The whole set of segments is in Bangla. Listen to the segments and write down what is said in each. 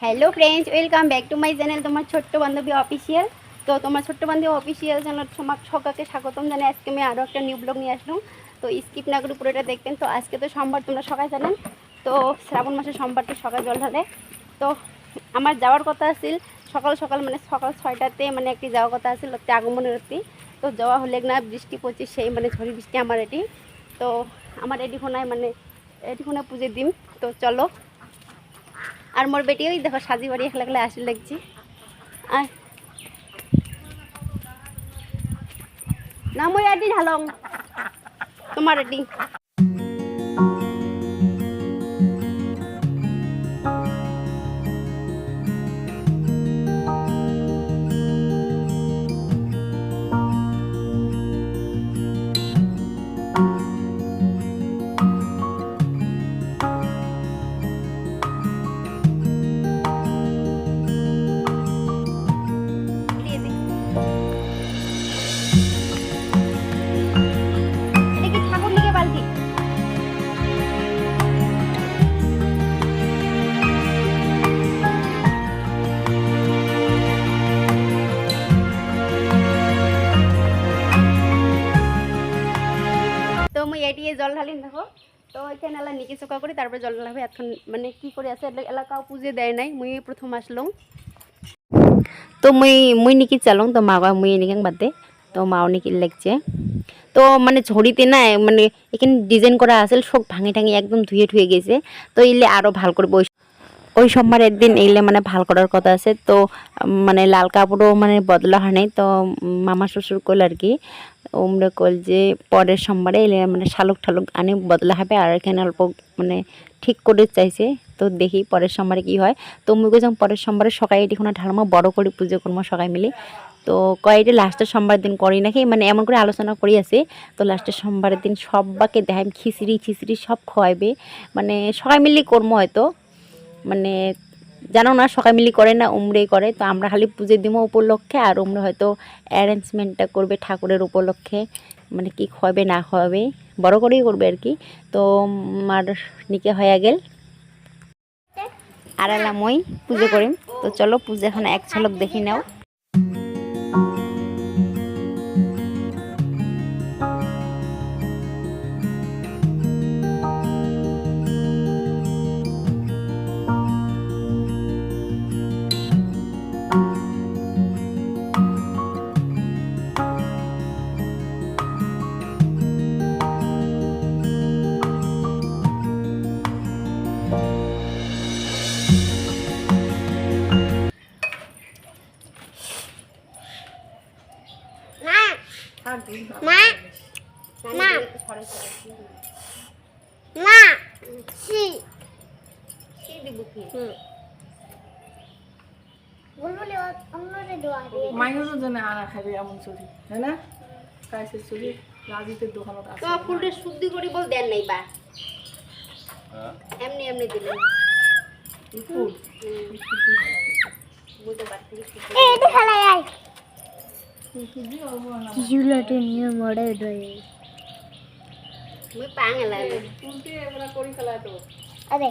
Hello friends, welcome back to my channel তোমার ছোট্ট বান্ধবী অফিসিয়াল। তো তোমার ছোট্ট বান্ধবী অফিসিয়াল চ্যানেল সবাইকে স্বাগতম জানাই। আজকে আমি আরও একটা নিউ ব্লগ নিয়ে আসলাম, তো স্কিপ না করে পুরোটা দেখবেন। তো আজকে তো সোমবার, তোমরা সবাই জানেন, তো শ্রাবণ মাসের সোমবার তো সকাল জল ঢালে। তো আমার যাওয়ার কথা আছিল সকাল সকাল, মানে সকাল 6টাতে, মানে একটি যাওয়ার কথা আছিল আগমনের অতি। তো যাওয়া হলে না বৃষ্টি পড়ছে, সেই মানে ঝড়ি বৃষ্টি আমার এটি। তো আমার এটিখোনায় মানে এটিখোনায় পুজো দিম। তো চলো, আর মোর বেটি ওই দেখো সাজি বাড়ি এক লাগলে আসি লাগছি। আর না মই আডি ঢালং তোমার আডি। তো মই এটিয়ে জল ঢালিম দেখো। তো এখানে এলা নিকি চোকা করি, তারপরে জল ঢালাবে। এখন মানে কি করে আছে এলাকাও পুজো দেয় নাই, মুই প্রথম আসলাম। তো মুই নিকি চালং, তো মা মুই নিকাং বাদে, তো মাও নিকি লাগছে। তো মানে ঝড়িতে না, মানে এখানে ডিজাইন করা আছে, সব ভাঙি ঠাঙি একদম ধুয়ে ঠুয়ে গেছে। তো ইলে আরও ভাল করে ওই সোমবার একদিন এলে মানে ভাল করার কথা আছে। তো মানে লাল কাপড়ও মানে বদলা হয় নাই। তো মামা শ্বশুর কল আর কি, ওমরা কল যে পরের সোমবারে এলে মানে শালুক ঠালুক আনি বদলা হবে। আর এখানে অল্প মানে ঠিক করে চাইছে, তো দেখি পরের সোমবারে কি হয়। তো মুই কইলাম পরের সোমবারে সকালে এটিখানে ঢালমা বড় করে পুজো করবো সবাই মিলে। তো কয়েকটি লাস্টের সোমবার দিন করি নাকি, মানে এমন করে আলোচনা করি আছে। তো লাস্টের সোমবারের দিন সবাইকে দেখাই খিচড়ি সব খাওয়াইবে, মানে সবাই মিলে করবো হয়তো, মানে জানো না সবাই মিলি করে না, উমরেই করে। তো আমরা খালি পুজো দিব উপলক্ষে, আর উমরে হয়তো অ্যারেঞ্জমেন্টটা করবে ঠাকুরের উপলক্ষে, মানে কি খাওয়াবে না খাওয়াবে বড় করেই করবে আর কি। তো মার নিকে হয়ে গেল, আর এলাম ওই পুজো করিম। তো চলো পুজো এখন এক ঝলক দেখি নাও। মা মা মা সি সি দিব কি বলবলে অন্যরে দোয়া দিয়ে মাইনুরও জন্য আনা খাবে এমন চুরি, তাই না? কাইসের চুরি রাজিতের দোকানত আছে। তো ফুলটা শুদ্ধি করি বল দেন নাই বা এমনি এমনি দিলেন ফুল বুঝতে পারছি। এই এটা খালাই আই কিছুলাতে নিয়ে মড়ে দই মুই পাঙে লাগে ফুলতে এগুলা করি খেলা তো। আরে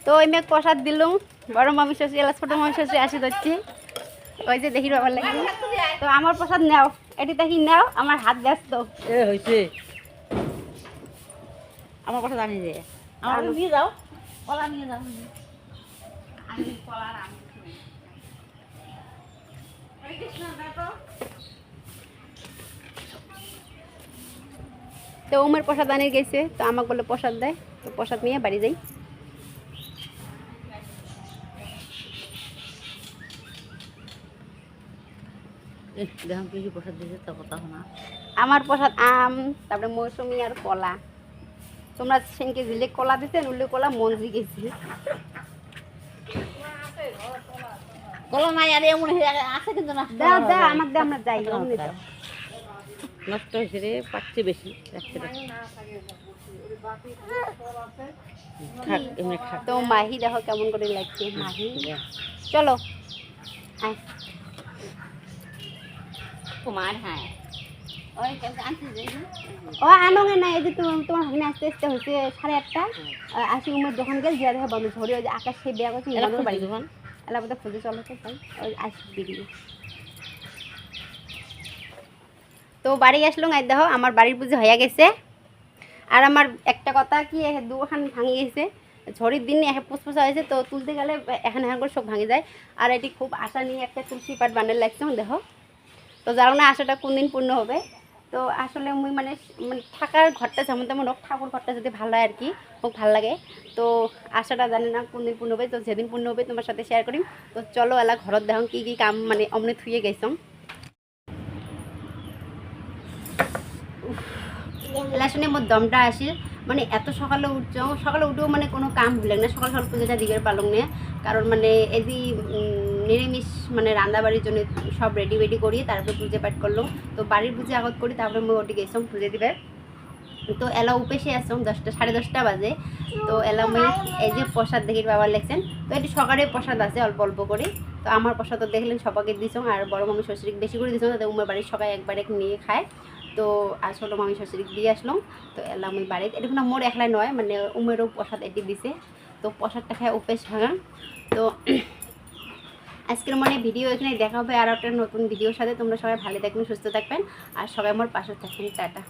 তো ওই মেঘ প্রসাদ দিলুম, বড় মামি শ্বশুর এলা ছোট মামি শ্বশুর আসি ধরছি, ওই যে দেখি বাবার লাগে। তো আমার প্রসাদ নাও, এটি দেখি নাও, আমার হাত ব্যস্ত। এ হইছে আমার প্রসাদ আনি যে আমার নিয়ে যাও, কলা নিয়ে যাও। তো উমের প্রসাদ আনি গেছে, তো আমাকে বলে প্রসাদ দেয়, তো প্রসাদ নিয়ে বাড়ি যাই। দেখুন কি প্রসাদ দিয়েছে তা কথা না। আমার প্রসাদ আম, তারপরে মৌসুমি আর কলা। তোমরা সেনকে দিলে কলা দিতে, নুলে কলা মঞ্জি গেছি। কলা নাই আর এমন আছে কিন্তু না। দাও দাও আমাকে দাও, আমরা যাই অমনি দাও। নষ্ট হয়েছে রে, পাচ্ছে বেশি রাখতে থাক এমনি থাক। তো মাহি দেখো কেমন করে লাগছে মাহি। চলো আয় কুমার হ্যাঁ ও আনোগে না, এই যে তোমার ভাগিনা আস্তে আস্তে হয়েছে 8:30 আসি উমের দোকান গেছে জিয়া দেখে বন্ধ ঝরে ওই যে আকাশ সেই বিয়া করছে ইমানের বাড়ি দোকান এলাকাতে খুঁজে চলো তো তাই ওই আসি বেরিয়ে। তো বাড়ি আসলো গাই দেখো আমার বাড়ির পুজো হয়ে গেছে। আর আমার একটা কথা কি দুখান ভাঙি গেছে ঝড়ির দিনে পুষ্পুষা হয়েছে, তো তুলতে গেলে এখন করে সব ভাঙে যায়। আর এটি খুব আশা নিয়ে একটা তুলসী পাট বান্ডেল লাগছে দেখো। তো জানো না আশাটা কোন দিন পূর্ণ হবে। তো আসলে মুই মানে থাকার ঘরটা যেমন তেমন হোক, ঠাকুর ঘরটা যদি ভালো হয় আর কি, খুব ভালো লাগে। তো আশাটা জানি না কোন দিন পূর্ণ হবে, তো যেদিন পূর্ণ হবে তোমার সাথে শেয়ার করি। তো চলো এলা ঘরত দেখো কী কী কাম মানে অমনে থুয়ে গেছ। এলা শুনে মোর দমটা আসিল, মানে এত সকালে উঠছ, সকালে উঠেও মানে কোনো কাম হলে না, সকাল সকাল পুজোটা দিগের পালং নিয়ে। কারণ মানে এদি নিরামিষ মানে রান্নাবাড়ির জন্য সব রেডি বেডি করি তারপরে পুজো পাঠ করলাম। তো বাড়ির পুজো আগত করি তারপরে মই ওটি গেছিলাম পুজো দিবে। তো এলা উপেসে আসলাম 10টা 10:30 বাজে। তো এলা মই এই যে প্রসাদ দেখি বাবার লেগছেন। তো এটি সকালে প্রসাদ আছে অল্প অল্প করে। তো আমার প্রসাদ দেখলেন সবাইকে দিছম, আর বড় মামি শ্বশুরিক বেশি করে দিছম যাতে উমের বাড়ির সবাই একবার এক নিয়ে খায়। তো আর ছোটো মামি শ্বশুরিক দিয়ে আসলাম। তো এলা আমি বাড়িতে এটা মোর একলাই নয়, মানে উমেরও প্রসাদ এটি দিছে। তো প্রসাদটা খায় উপেস ভাঙা। তো আজকের মানে ভিডিও এখানে দেখা হবে আর একটা নতুন ভিডিওর সাথে। তোমরা সবাই ভালো থাকবেন, সুস্থ থাকবেন, আর সবাই আমার পাশে থাকবেন। টাটা।